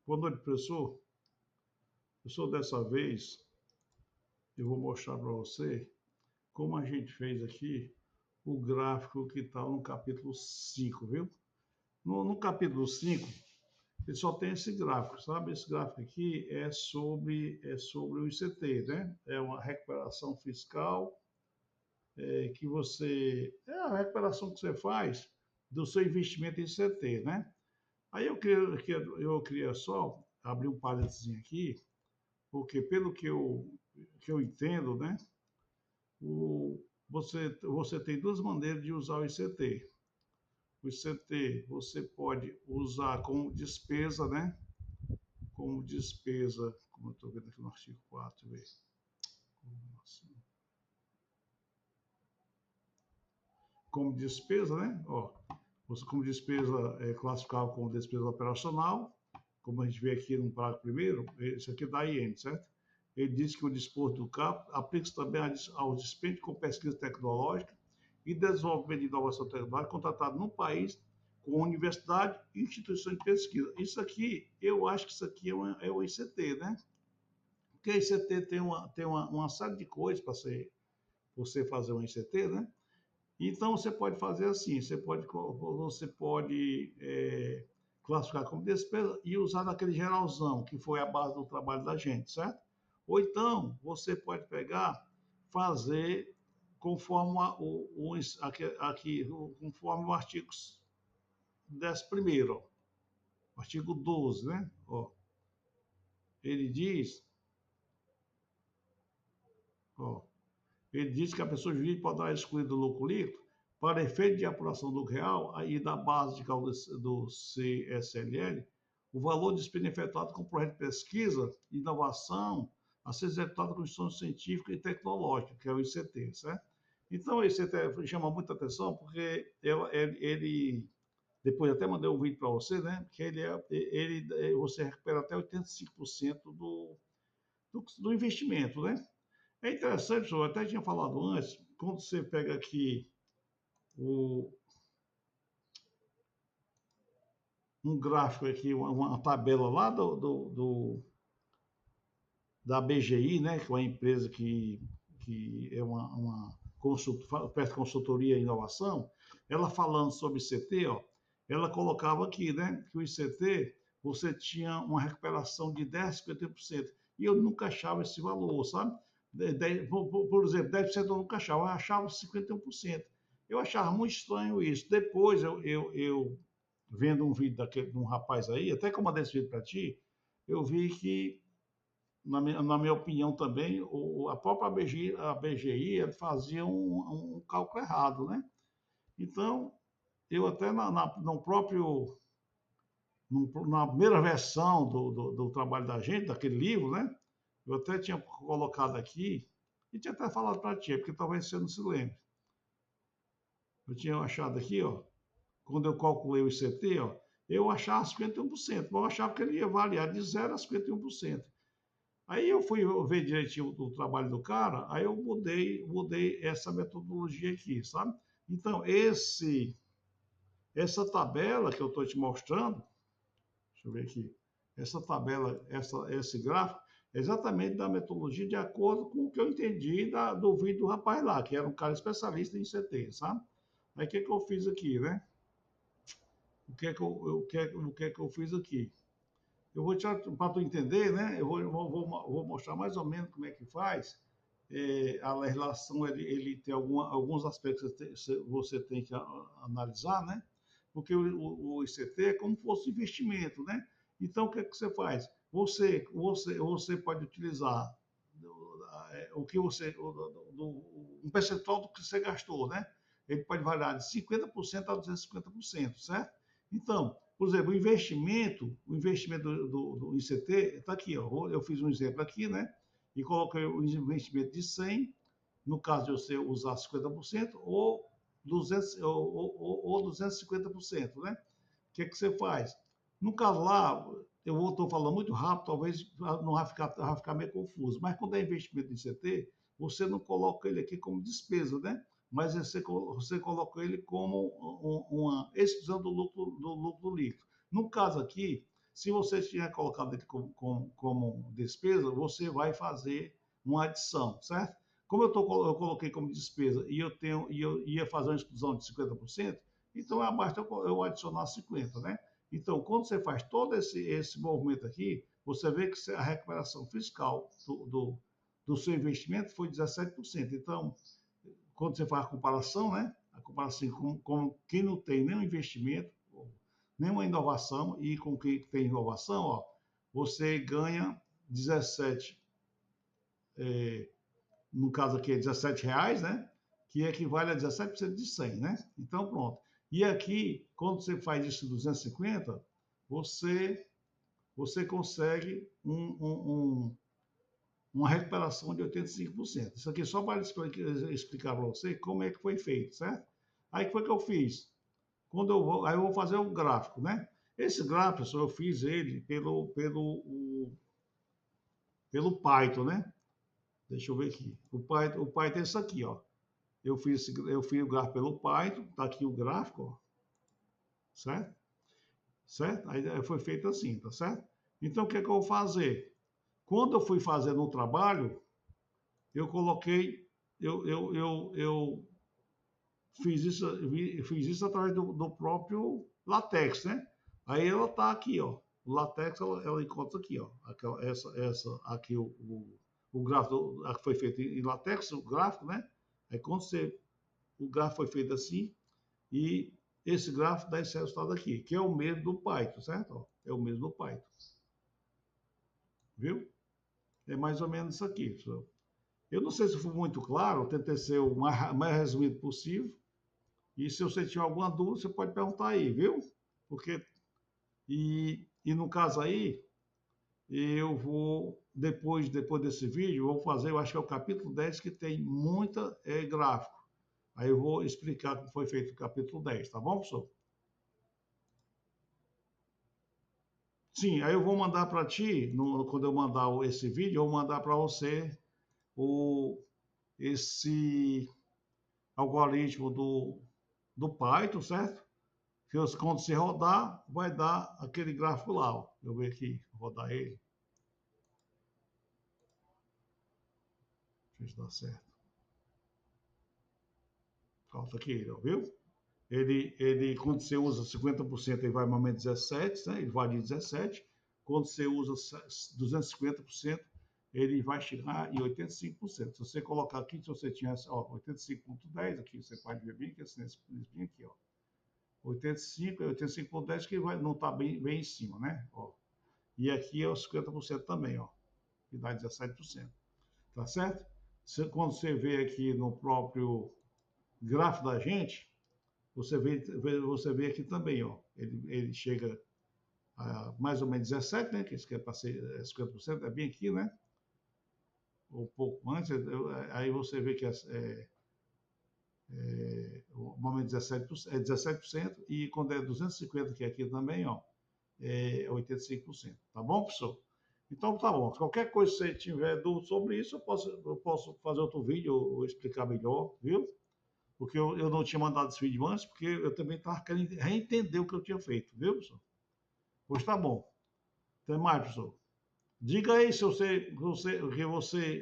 Boa noite, professor. Professor, dessa vez eu vou mostrar para você como a gente fez aqui o gráfico que está no capítulo 5, viu? No capítulo 5, ele só tem esse gráfico, sabe? Esse gráfico aqui é sobre o ICT, né? É uma recuperação fiscal que você... É a recuperação que você faz do seu investimento em ICT, né? Aí eu queria só abrir um parênteses aqui, porque pelo que eu entendo, né, você tem duas maneiras de usar o ICT. O ICT você pode usar como despesa, né? Como despesa, como eu estou vendo aqui no artigo 4, ver. Como despesa, né? Ó, você como despesa é classificável como despesa operacional, como a gente vê aqui no parágrafo primeiro, isso aqui é da IN, certo? Ele diz que o disporto do CAP aplica-se também ao dispêndio com pesquisa tecnológica e desenvolvimento de inovação tecnológica contratado no país com universidade e instituições de pesquisa. Isso aqui, eu acho que isso aqui é o ICT, né? Porque o ICT tem uma série de coisas para você fazer um ICT, né? Então, você pode fazer assim, você pode classificar como despesa e usar naquele geralzão, que foi a base do trabalho da gente, certo? Ou então, você pode pegar, fazer conforme conforme o artigo 11º, ó, o artigo 12, né? Ó, ele diz, ó, ele diz que a pessoa jurídica poderá excluir do lucro líquido, para efeito de apuração do real e da base de cálculo do CSLL, o valor de despesa efetuado com o projeto de pesquisa e inovação a ser executado com instituição científica e tecnológica, que é o ICT, certo? Então, o ICT chama muita atenção porque ele depois até mandei um vídeo para você, né? Que você recupera até 85% do investimento, né? É interessante, eu até tinha falado antes, quando você pega aqui um gráfico aqui, uma tabela lá da BGI, né, que é uma empresa que é uma presta consultoria e inovação, ela falando sobre ICT, ó, ela colocava aqui, né, que o ICT você tinha uma recuperação de 10, 50%. E eu nunca achava esse valor, sabe? Por exemplo, 10% eu nunca achava, eu achava 51%. Eu achava muito estranho isso. Depois eu vendo um vídeo de um rapaz aí, até que eu mandei esse vídeo para ti, eu vi que, na minha opinião também, a própria BGI fazia um cálculo errado, né? Então, eu até no próprio, na primeira versão do trabalho da gente, daquele livro, né? Eu até tinha colocado aqui, e tinha até falado para ti, porque talvez você não se lembre. Eu tinha achado aqui, ó, quando eu calculei o ICT, ó, eu achava 51%, mas eu achava que ele ia variar de 0 a 51%. Aí eu fui ver direitinho o trabalho do cara, aí eu mudei essa metodologia aqui, sabe? Então, essa tabela que eu estou te mostrando, deixa eu ver aqui, essa tabela, esse gráfico, é exatamente da metodologia de acordo com o que eu entendi do vídeo do rapaz lá, que era um cara especialista em CT, sabe? Aí o que eu fiz aqui, né? O que é que eu fiz aqui? Eu vou para tu entender, né? Eu vou mostrar mais ou menos como é que faz. A legislação ele tem alguns aspectos que você tem que analisar, né? Porque o ICT é como se fosse investimento, né? Então o que é que você faz? Você pode utilizar o que um percentual do que você gastou, né? Ele pode variar de 50% a 250%, certo? Então, por exemplo, o investimento do ICT está aqui, ó. Eu fiz um exemplo aqui, né? E coloquei o investimento de 100, no caso de você usar 50%, ou 250%, né? O que é que você faz? No caso lá, eu estou falando muito rápido, talvez não vai ficar meio confuso, mas quando é investimento em CT, você não coloca ele aqui como despesa, né? Mas você coloca ele como uma exclusão do lucro líquido. No caso aqui, Se você tiver colocado ele como despesa, você vai fazer uma adição, certo? Como eu coloquei como despesa e eu ia fazer uma exclusão de 50%, então abaixo eu adicionar 50%, né? Então, quando você faz todo esse movimento aqui, você vê que a recuperação fiscal do seu investimento foi 17%. Então, quando você faz a comparação, né? A comparação com quem não tem nenhum investimento, nenhuma inovação, e com quem tem inovação, ó, você ganha 17, no caso aqui é R$17, né? Que equivale a 17% de 100, né? Então, pronto. E aqui, quando você faz isso em 250, você consegue uma recuperação de 85%. Isso aqui só para explicar para você como é que foi feito, certo? Aí o que foi que eu fiz? Aí eu vou fazer o gráfico, né? Esse gráfico, eu fiz ele pelo Python, né? Deixa eu ver aqui. O Python é isso aqui, ó. Eu fiz o gráfico pelo Python, tá aqui o gráfico, ó. Certo? Certo? Aí foi feito assim, tá certo? Então, o que é que eu vou fazer? Quando eu fui fazer no trabalho, eu coloquei, eu fiz isso através do próprio LaTeX, né? Aí ela tá aqui, ó. O LaTeX, ela encontra aqui, ó. Essa aqui, o gráfico que foi feito em LaTeX, o gráfico, né? Aí quando o gráfico foi feito assim, e esse gráfico dá esse resultado aqui, que é o mesmo do Python, certo? Ó, é o mesmo do Python. Viu? É mais ou menos isso aqui, pessoal. Eu não sei se foi muito claro, tentei ser o mais resumido possível. E se você tiver alguma dúvida, você pode perguntar aí, viu? Porque, e no caso aí, eu vou, depois desse vídeo, eu vou fazer, eu acho que é o capítulo 10, que tem muita gráfico. Aí eu vou explicar como foi feito o capítulo 10, tá bom, professor? Sim, aí eu vou mandar para ti, quando eu mandar esse vídeo, eu vou mandar para você esse algoritmo do Python, certo? Que quando você rodar, vai dar aquele gráfico lá. Ó. Eu vou aqui, rodar ele. Deixa eu ver se dá certo. Falta aqui, ó, viu? Quando você usa 50%, ele vai mais 17, né? Ele vale 17. Quando você usa 250%, ele vai chegar em 85%. Se você colocar aqui, se você tinha 85,10 aqui, você pode ver bem que nesse aqui, ó. 85, 85,10 que não está bem em cima, né? Ó. E aqui é os 50% também, ó, que dá 17%. Tá certo? Quando você vê aqui no próprio gráfico da gente, você vê aqui também, ó, ele chega a mais ou menos 17, né? Que isso é para ser 50%, é bem aqui, né? Um pouco antes, aí você vê que o momento 17%, é 17%, e quando é 250, que é aqui também, ó, é 85%. Tá bom, professor? Então tá bom. Qualquer coisa que você tiver dúvida sobre isso, eu posso fazer outro vídeo ou explicar melhor, viu? Porque eu não tinha mandado esse vídeo antes, porque eu também estava querendo reentender o que eu tinha feito, viu, professor? Pois tá bom. Até mais, professor. Diga aí se você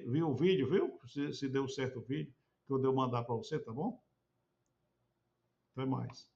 viu o vídeo, viu? Se deu certo o vídeo que eu devo mandar para você, tá bom? Até mais.